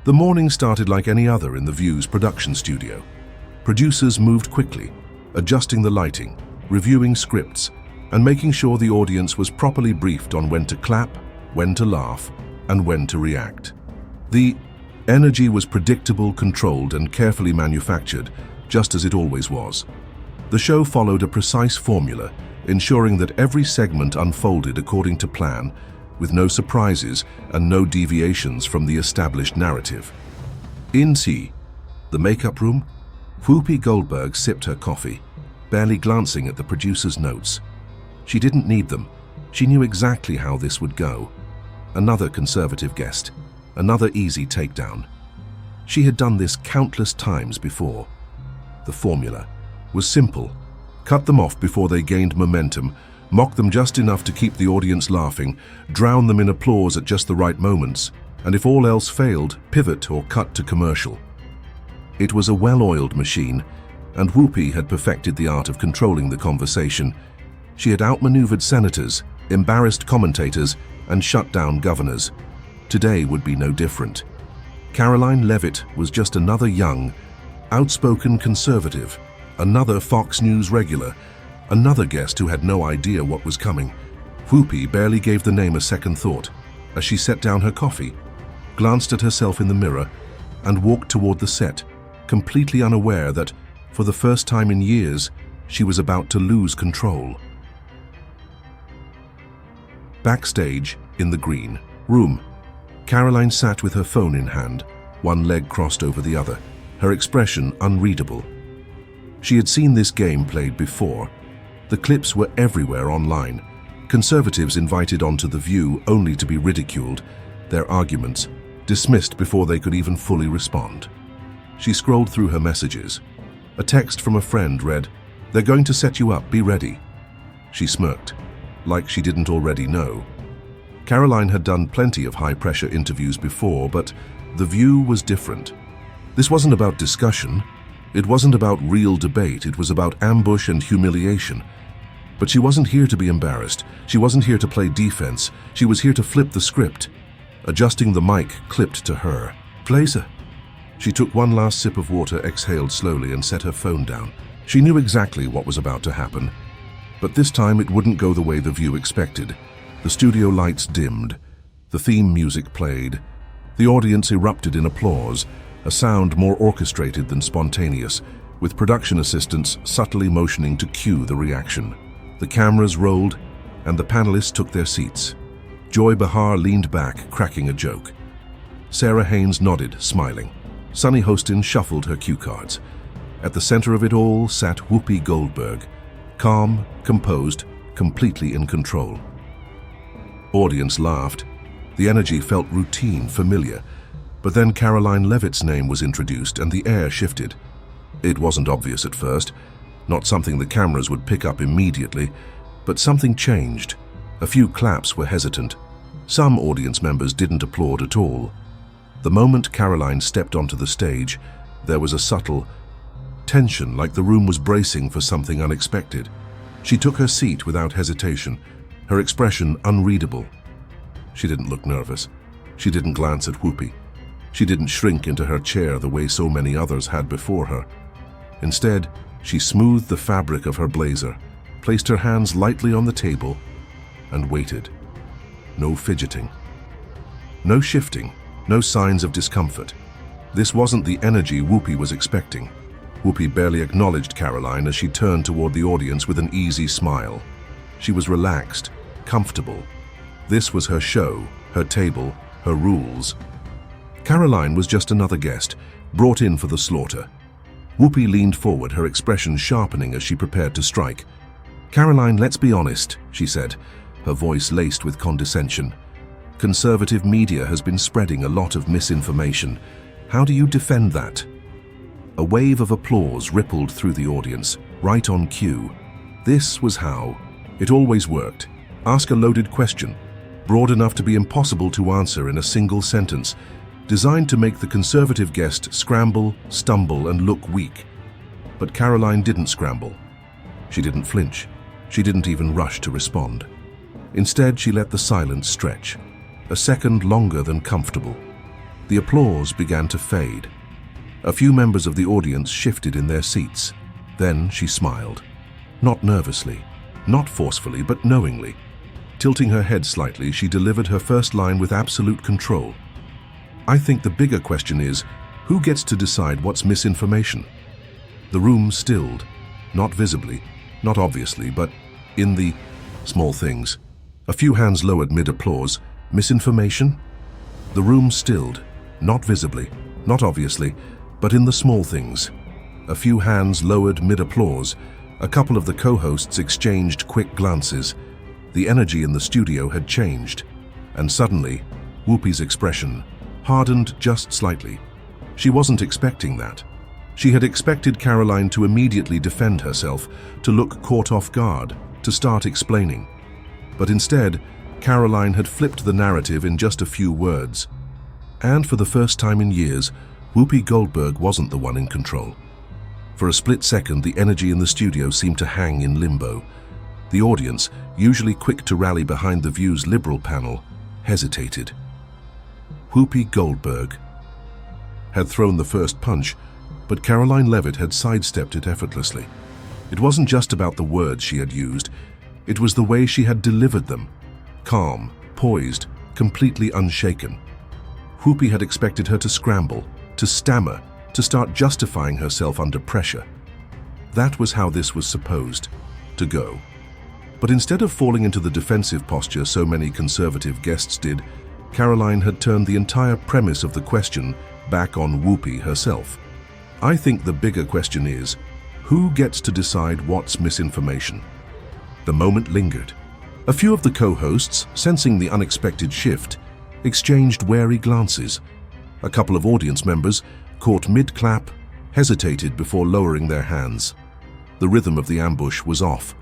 The morning started like any other in The View's production studio. Producers moved quickly, adjusting the lighting, reviewing scripts, and making sure the audience was properly briefed on when to clap, when to laugh, and when to react. The energy was predictable, controlled, and carefully manufactured, just as it always was. The show followed a precise formula, ensuring that every segment unfolded according to plan, with no surprises and no deviations from the established narrative. In the makeup room, Whoopi Goldberg sipped her coffee, barely glancing at the producer's notes. She didn't need them. She knew exactly how this would go. Another conservative guest, another easy takedown. She had done this countless times before. The formula was simple. Cut them off before they gained momentum, mock them just enough to keep the audience laughing, drown them in applause at just the right moments, and if all else failed, pivot or cut to commercial. It was a well-oiled machine, and Whoopi had perfected the art of controlling the conversation. She had outmaneuvered senators, embarrassed commentators, and shut down governors. Today would be no different. Karoline Leavitt was just another young, outspoken conservative, another Fox News regular, another guest who had no idea what was coming. Whoopi barely gave the name a second thought as she set down her coffee, glanced at herself in the mirror, and walked toward the set, completely unaware that, for the first time in years, she was about to lose control. Backstage, in the green room, Karoline sat with her phone in hand, one leg crossed over the other, her expression unreadable. She had seen this game played before. The clips were everywhere online. Conservatives invited onto The View only to be ridiculed, their arguments dismissed before they could even fully respond. She scrolled through her messages. A text from a friend read, "They're going to set you up, be ready." She smirked, like she didn't already know. Karoline had done plenty of high-pressure interviews before, but The View was different. This wasn't about discussion. It wasn't about real debate. It was about ambush and humiliation. But she wasn't here to be embarrassed. She wasn't here to play defense. She was here to flip the script. Adjusting the mic clipped to her. "Blazer." She took one last sip of water, exhaled slowly, and set her phone down. She knew exactly what was about to happen. But this time it wouldn't go the way The View expected. The studio lights dimmed. The theme music played. The audience erupted in applause, a sound more orchestrated than spontaneous, with production assistants subtly motioning to cue the reaction. The cameras rolled, and the panelists took their seats. Joy Behar leaned back, cracking a joke. Sarah Haynes nodded, smiling. Sunny Hostin shuffled her cue cards. At the center of it all sat Whoopi Goldberg, calm, composed, completely in control. Audience laughed. The energy felt routine, familiar. But then Karoline Leavitt's name was introduced and the air shifted. It wasn't obvious at first, not something the cameras would pick up immediately, but something changed. A few claps were hesitant. Some audience members didn't applaud at all. The moment Karoline stepped onto the stage, there was a subtle tension, like the room was bracing for something unexpected. She took her seat without hesitation, her expression unreadable. She didn't look nervous. She didn't glance at Whoopi. She didn't shrink into her chair the way so many others had before her. Instead, she smoothed the fabric of her blazer, placed her hands lightly on the table, and waited. No fidgeting. No shifting. No signs of discomfort. This wasn't the energy Whoopi was expecting. Whoopi barely acknowledged Karoline as she turned toward the audience with an easy smile. She was relaxed, comfortable. This was her show, her table, her rules. Karoline was just another guest, brought in for the slaughter. Whoopi leaned forward, her expression sharpening as she prepared to strike. "Karoline, let's be honest," she said, her voice laced with condescension. "Conservative media has been spreading a lot of misinformation. How do you defend that?" A wave of applause rippled through the audience, right on cue. This was how. It always worked. Ask a loaded question, broad enough to be impossible to answer in a single sentence, designed to make the conservative guest scramble, stumble, and look weak. But Karoline didn't scramble. She didn't flinch. She didn't even rush to respond. Instead, she let the silence stretch, a second longer than comfortable. The applause began to fade. A few members of the audience shifted in their seats. Then she smiled. Not nervously, not forcefully, but knowingly. Tilting her head slightly, she delivered her first line with absolute control. I think the bigger question is, who gets to decide what's misinformation? The room stilled, not visibly, not obviously, but in the small things. A few hands lowered mid-applause. Misinformation? The room stilled, not visibly, not obviously, but in the small things. A few hands lowered mid-applause. A couple of the co-hosts exchanged quick glances. The energy in the studio had changed, and suddenly, Whoopi's expression hardened just slightly. She wasn't expecting that. She had expected Karoline to immediately defend herself, to look caught off guard, to start explaining. But instead, Karoline had flipped the narrative in just a few words. And for the first time in years, Whoopi Goldberg wasn't the one in control. For a split second, the energy in the studio seemed to hang in limbo. The audience, usually quick to rally behind the View's liberal panel, hesitated. Whoopi Goldberg had thrown the first punch, but Karoline Leavitt had sidestepped it effortlessly. It wasn't just about the words she had used, it was the way she had delivered them. Calm, poised, completely unshaken. Whoopi had expected her to scramble, to stammer, to start justifying herself under pressure. That was how this was supposed to go. But instead of falling into the defensive posture so many conservative guests did, Karoline had turned the entire premise of the question back on Whoopi herself. I think the bigger question is, who gets to decide what's misinformation? The moment lingered. A few of the co-hosts, sensing the unexpected shift, exchanged wary glances. A couple of audience members, caught mid-clap, hesitated before lowering their hands. The rhythm of the ambush was off.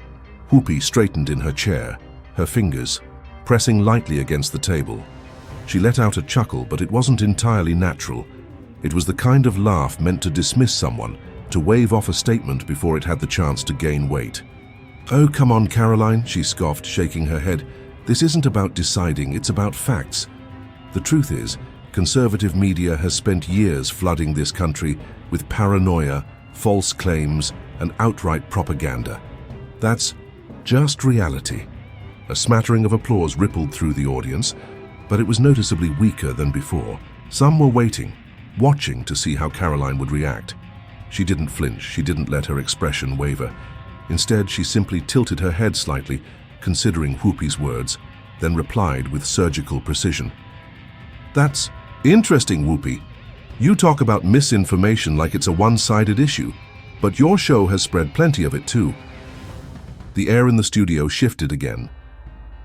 Whoopi straightened in her chair, her fingers pressing lightly against the table. She let out a chuckle, but it wasn't entirely natural. It was the kind of laugh meant to dismiss someone, to wave off a statement before it had the chance to gain weight. "Oh, come on, Karoline," she scoffed, shaking her head. "This isn't about deciding, it's about facts." The truth is, conservative media has spent years flooding this country with paranoia, false claims, and outright propaganda. That's just reality. A smattering of applause rippled through the audience, but it was noticeably weaker than before. Some were waiting, watching to see how Karoline would react. She didn't flinch, she didn't let her expression waver. Instead, she simply tilted her head slightly, considering Whoopi's words, then replied with surgical precision. "That's interesting, Whoopi. You talk about misinformation like it's a one-sided issue, but your show has spread plenty of it too." The air in the studio shifted again.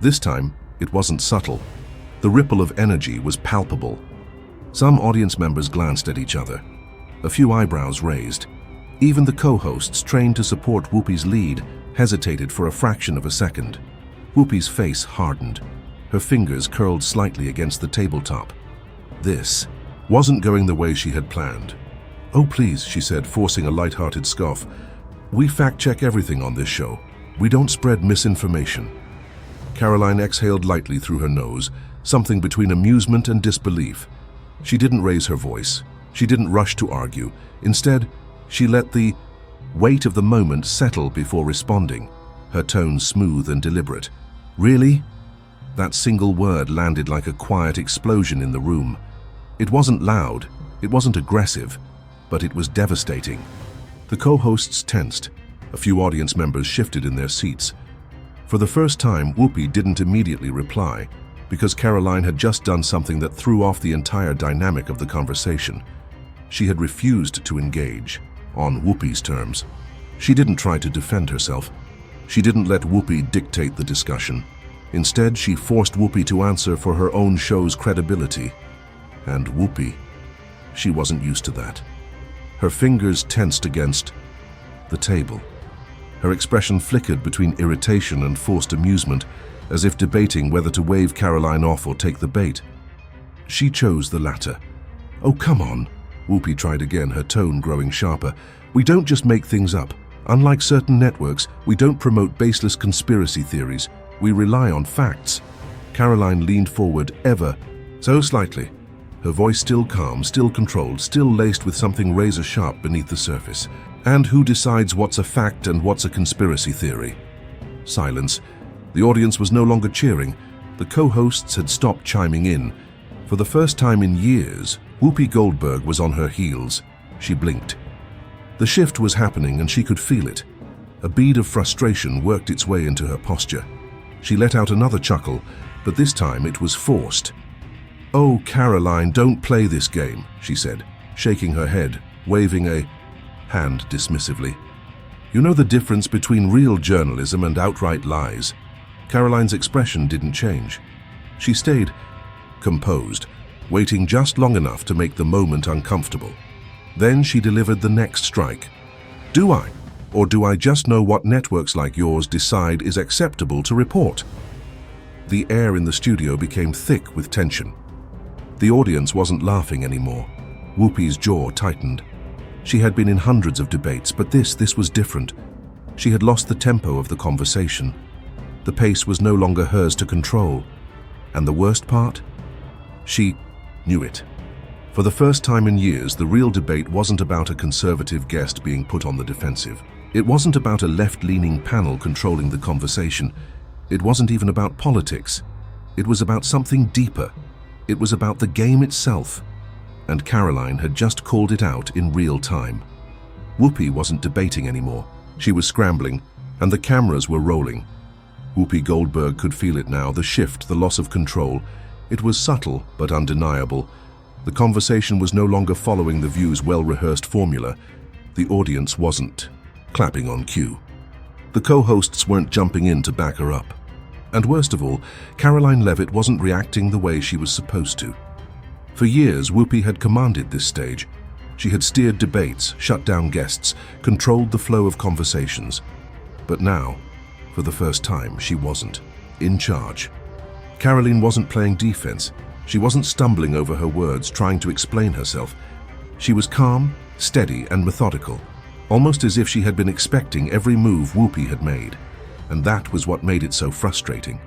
This time, it wasn't subtle. The ripple of energy was palpable. Some audience members glanced at each other. A few eyebrows raised. Even the co-hosts, trained to support Whoopi's lead, hesitated for a fraction of a second. Whoopi's face hardened. Her fingers curled slightly against the tabletop. This wasn't going the way she had planned. "Oh, please," she said, forcing a light-hearted scoff. "We fact-check everything on this show. We don't spread misinformation." Karoline exhaled lightly through her nose, something between amusement and disbelief. She didn't raise her voice. She didn't rush to argue. Instead, she let the weight of the moment settle before responding, her tone smooth and deliberate. "Really?" That single word landed like a quiet explosion in the room. It wasn't loud, it wasn't aggressive, but it was devastating. The co-hosts tensed. A few audience members shifted in their seats. For the first time, Whoopi didn't immediately reply, because Karoline had just done something that threw off the entire dynamic of the conversation. She had refused to engage, on Whoopi's terms. She didn't try to defend herself. She didn't let Whoopi dictate the discussion. Instead, she forced Whoopi to answer for her own show's credibility. And Whoopi, she wasn't used to that. Her fingers tensed against the table. Her expression flickered between irritation and forced amusement, as if debating whether to wave Karoline off or take the bait. She chose the latter. "Oh, come on," Whoopi tried again, her tone growing sharper. "We don't just make things up. Unlike certain networks, we don't promote baseless conspiracy theories. We rely on facts." Karoline leaned forward ever so slightly, her voice still calm, still controlled, still laced with something razor-sharp beneath the surface. "And who decides what's a fact and what's a conspiracy theory?" Silence. The audience was no longer cheering. The co-hosts had stopped chiming in. For the first time in years, Whoopi Goldberg was on her heels. She blinked. The shift was happening and she could feel it. A bead of frustration worked its way into her posture. She let out another chuckle, but this time it was forced. "Oh, Karoline, don't play this game," she said, shaking her head, waving a hand dismissively. "You know the difference between real journalism and outright lies." Karoline's expression didn't change. She stayed composed, waiting just long enough to make the moment uncomfortable. Then she delivered the next strike. "Do I? Or do I just know what networks like yours decide is acceptable to report?" The air in the studio became thick with tension. The audience wasn't laughing anymore. Whoopi's jaw tightened. She had been in hundreds of debates, but this was different. She had lost the tempo of the conversation. The pace was no longer hers to control. And the worst part? She knew it. For the first time in years, the real debate wasn't about a conservative guest being put on the defensive. It wasn't about a left-leaning panel controlling the conversation. It wasn't even about politics. It was about something deeper. It was about the game itself. And Karoline had just called it out in real time. Whoopi wasn't debating anymore. She was scrambling, and the cameras were rolling. Whoopi Goldberg could feel it now, the shift, the loss of control. It was subtle, but undeniable. The conversation was no longer following the View's well-rehearsed formula. The audience wasn't clapping on cue. The co-hosts weren't jumping in to back her up. And worst of all, Karoline Leavitt wasn't reacting the way she was supposed to. For years, Whoopi had commanded this stage. She had steered debates, shut down guests, controlled the flow of conversations. But now, for the first time, she wasn't in charge. Karoline wasn't playing defense. She wasn't stumbling over her words, trying to explain herself. She was calm, steady, and methodical, almost as if she had been expecting every move Whoopi had made. And that was what made it so frustrating.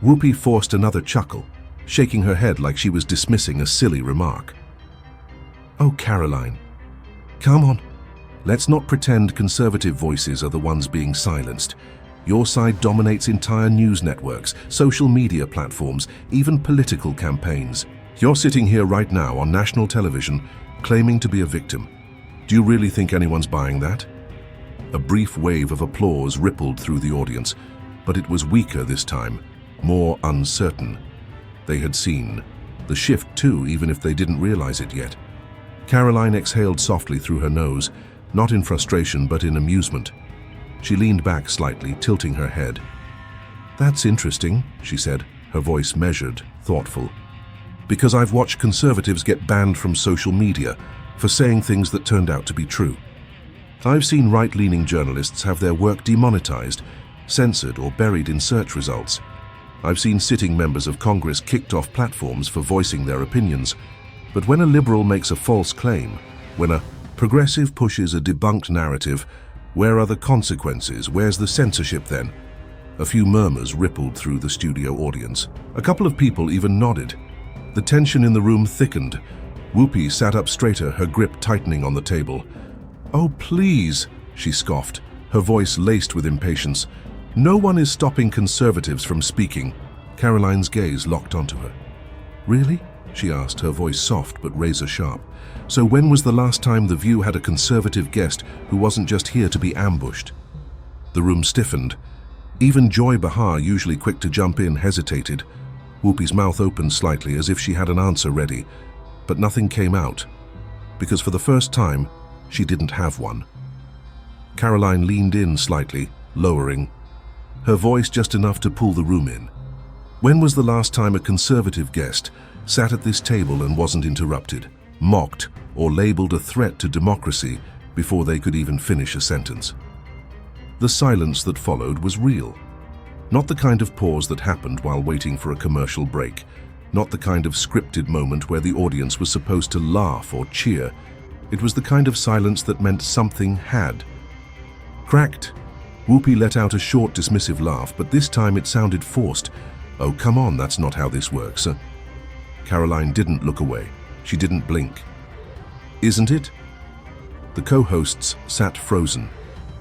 Whoopi forced another chuckle, shaking her head like she was dismissing a silly remark. "Oh, Karoline, come on. Let's not pretend conservative voices are the ones being silenced. Your side dominates entire news networks, social media platforms, even political campaigns. You're sitting here right now on national television, claiming to be a victim. Do you really think anyone's buying that?" A brief wave of applause rippled through the audience, but it was weaker this time, more uncertain. They had seen the shift too, even if they didn't realize it yet. Karoline exhaled softly through her nose, not in frustration but in amusement. She leaned back slightly, tilting her head. "That's interesting," she said, her voice measured, thoughtful. "Because I've watched conservatives get banned from social media for saying things that turned out to be true. I've seen right-leaning journalists have their work demonetized, censored, or buried in search results. I've seen sitting members of Congress kicked off platforms for voicing their opinions. But when a liberal makes a false claim, when a progressive pushes a debunked narrative, where are the consequences? Where's the censorship then?" A few murmurs rippled through the studio audience. A couple of people even nodded. The tension in the room thickened. Whoopi sat up straighter, her grip tightening on the table. "Oh, please," she scoffed, her voice laced with impatience. "No one is stopping conservatives from speaking." Karoline's gaze locked onto her. "Really?" she asked, her voice soft but razor-sharp. "So when was the last time The View had a conservative guest who wasn't just here to be ambushed?" The room stiffened. Even Joy Behar, usually quick to jump in, hesitated. Whoopi's mouth opened slightly as if she had an answer ready, but nothing came out, because for the first time, she didn't have one. Karoline leaned in slightly, lowering, her voice just enough to pull the room in. "When was the last time a conservative guest sat at this table and wasn't interrupted, mocked, or labeled a threat to democracy before they could even finish a sentence?" The silence that followed was real. Not the kind of pause that happened while waiting for a commercial break, not the kind of scripted moment where the audience was supposed to laugh or cheer. It was the kind of silence that meant something had cracked. Whoopi let out a short, dismissive laugh, but this time it sounded forced. "Oh, come on, that's not how this works." Karoline didn't look away. She didn't blink. Isn't it? The co-hosts sat frozen.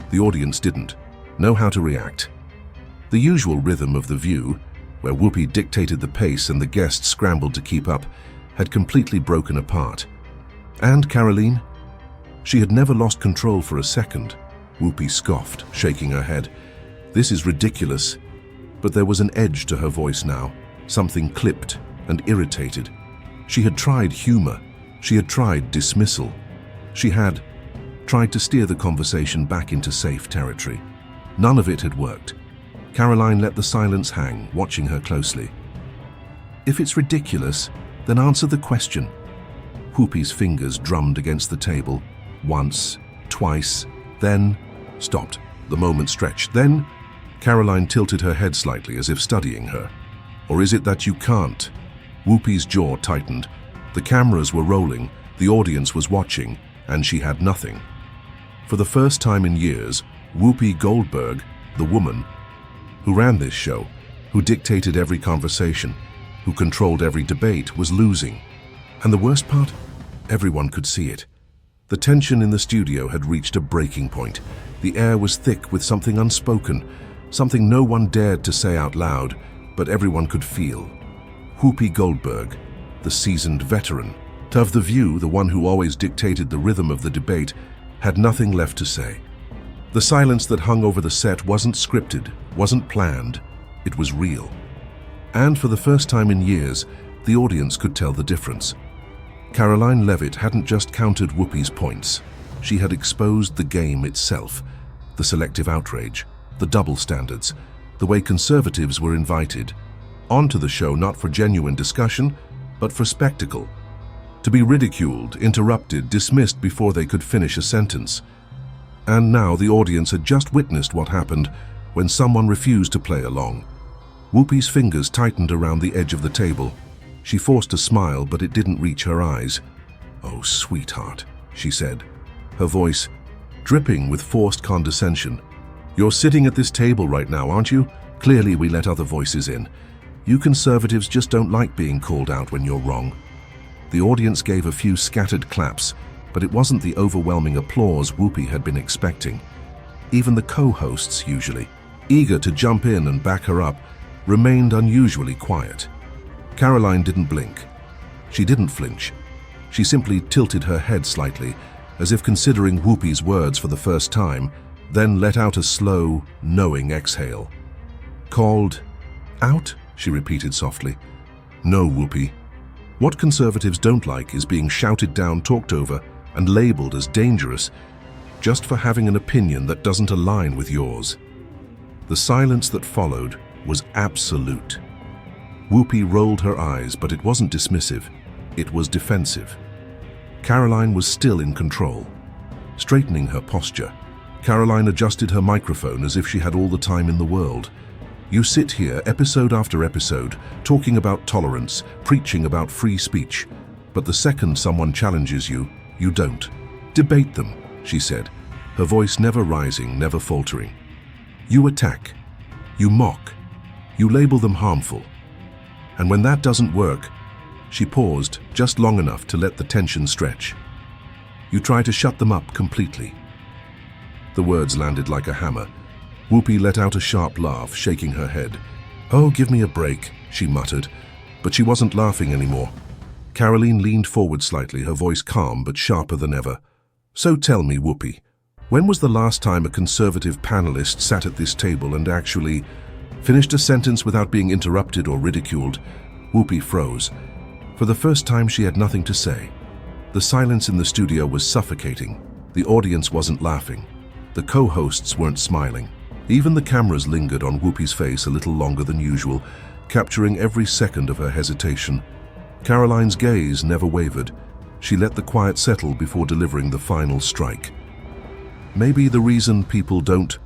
The audience didn't know how to react. The usual rhythm of The View, where Whoopi dictated the pace and the guests scrambled to keep up, had completely broken apart. And Karoline? She had never lost control for a second. Whoopi scoffed, shaking her head. This is ridiculous. But there was an edge to her voice now, something clipped and irritated. She had tried humor. She had tried dismissal. She had tried to steer the conversation back into safe territory. None of it had worked. Karoline let the silence hang, watching her closely. If it's ridiculous, then answer the question. Whoopi's fingers drummed against the table, once, twice, then stopped. The moment stretched. Then Karoline tilted her head slightly as if studying her. Or is it that you can't? Whoopi's jaw tightened. The cameras were rolling, the audience was watching, and she had nothing. For the first time in years, Whoopi Goldberg, the woman who ran this show, who dictated every conversation, who controlled every debate, was losing. And the worst part? Everyone could see it. The tension in the studio had reached a breaking point. The air was thick with something unspoken, something no one dared to say out loud, but everyone could feel. Whoopi Goldberg, the seasoned veteran, of The View, the one who always dictated the rhythm of the debate, had nothing left to say. The silence that hung over the set wasn't scripted, wasn't planned, it was real. And for the first time in years, the audience could tell the difference. Karoline Leavitt hadn't just countered Whoopi's points. She had exposed the game itself, the selective outrage, the double standards, the way conservatives were invited onto the show not for genuine discussion, but for spectacle. To be ridiculed, interrupted, dismissed before they could finish a sentence. And now the audience had just witnessed what happened when someone refused to play along. Whoopi's fingers tightened around the edge of the table. She forced a smile, but it didn't reach her eyes. "Oh, sweetheart," she said, her voice dripping with forced condescension. "You're sitting at this table right now, aren't you? Clearly we let other voices in. You conservatives just don't like being called out when you're wrong." The audience gave a few scattered claps, but it wasn't the overwhelming applause Whoopi had been expecting. Even the co-hosts, usually eager to jump in and back her up, remained unusually quiet. Karoline didn't blink. She didn't flinch. She simply tilted her head slightly, as if considering Whoopi's words for the first time, then let out a slow, knowing exhale. "Called out?" she repeated softly. "No, Whoopi. What conservatives don't like is being shouted down, talked over, and labeled as dangerous just for having an opinion that doesn't align with yours." The silence that followed was absolute. Whoopi rolled her eyes, but it wasn't dismissive. It was defensive. Karoline was still in control. Straightening her posture, Karoline adjusted her microphone as if she had all the time in the world. "You sit here episode after episode, talking about tolerance, preaching about free speech. But the second someone challenges you, you don't. Debate them," she said, her voice never rising, never faltering. "You attack. You mock. You label them harmful. And when that doesn't work," she paused just long enough to let the tension stretch, "you try to shut them up completely." The words landed like a hammer. Whoopi let out a sharp laugh, shaking her head. "Oh, give me a break," she muttered, but she wasn't laughing anymore. Karoline leaned forward slightly, her voice calm but sharper than ever. "So tell me, Whoopi, when was the last time a conservative panelist sat at this table and actually finished a sentence without being interrupted or ridiculed?" Whoopi froze. For the first time, she had nothing to say. The silence in the studio was suffocating. The audience wasn't laughing. The co-hosts weren't smiling. Even the cameras lingered on Whoopi's face a little longer than usual, capturing every second of her hesitation. Karoline's gaze never wavered. She let the quiet settle before delivering the final strike. "Maybe the reason people don't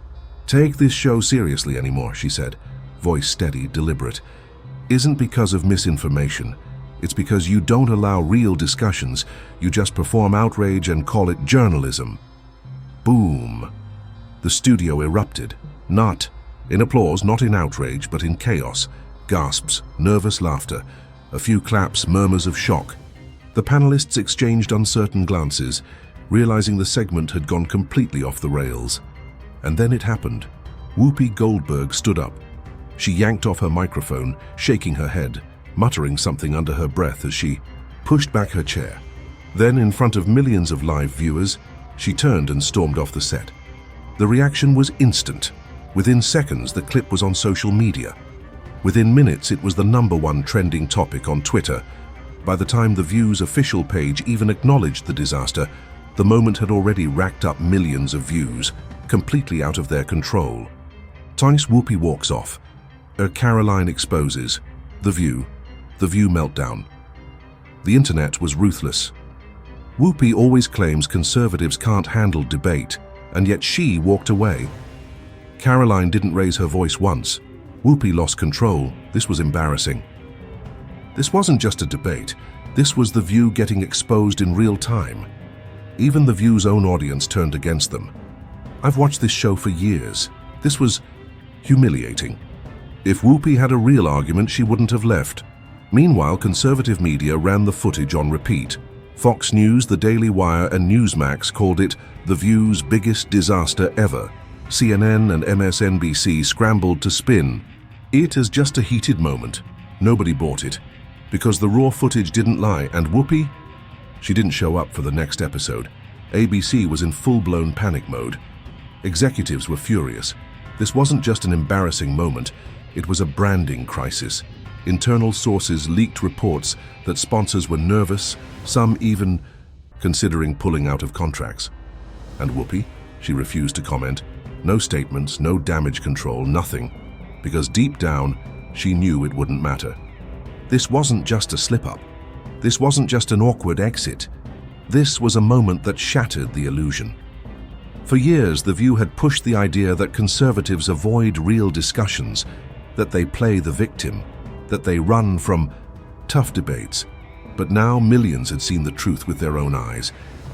take this show seriously anymore," she said, voice steady, deliberate, "isn't because of misinformation. It's because you don't allow real discussions. You just perform outrage and call it journalism." Boom! The studio erupted. Not in applause, not in outrage, but in chaos, gasps, nervous laughter. A few claps, murmurs of shock. The panelists exchanged uncertain glances, realizing the segment had gone completely off the rails. And then it happened. Whoopi Goldberg stood up. She yanked off her microphone, shaking her head, muttering something under her breath as she pushed back her chair. Then, in front of millions of live viewers, she turned and stormed off the set. The reaction was instant. Within seconds, the clip was on social media. Within minutes, it was the #1 trending topic on Twitter. By the time the View's official page even acknowledged the disaster, the moment had already racked up millions of views, completely out of their control. Twice Whoopi walks off. Karoline exposes. The View meltdown. The internet was ruthless. Whoopi always claims conservatives can't handle debate, and yet she walked away. Karoline didn't raise her voice once. Whoopi lost control. This was embarrassing. This wasn't just a debate. This was The View getting exposed in real time. Even The View's own audience turned against them. I've watched this show for years. This was humiliating. If Whoopi had a real argument, she wouldn't have left. Meanwhile, conservative media ran the footage on repeat. Fox News, The Daily Wire, and Newsmax called it The View's biggest disaster ever. CNN and MSNBC scrambled to spin it as just a heated moment. Nobody bought it, because the raw footage didn't lie, and Whoopi, she didn't show up for the next episode. ABC was in full-blown panic mode. Executives were furious. This wasn't just an embarrassing moment, it was a branding crisis. Internal sources leaked reports that sponsors were nervous, some even considering pulling out of contracts. And Whoopi? She refused to comment. No statements, no damage control, nothing. Because deep down, she knew it wouldn't matter. This wasn't just a slip-up. This wasn't just an awkward exit. This was a moment that shattered the illusion. For years, The View had pushed the idea that conservatives avoid real discussions, that they play the victim, that they run from tough debates. But now millions had seen the truth with their own eyes,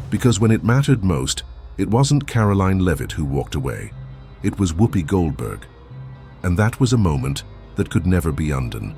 because when it mattered most, it wasn't Karoline Leavitt who walked away. It was Whoopi Goldberg. And that was a moment that could never be undone.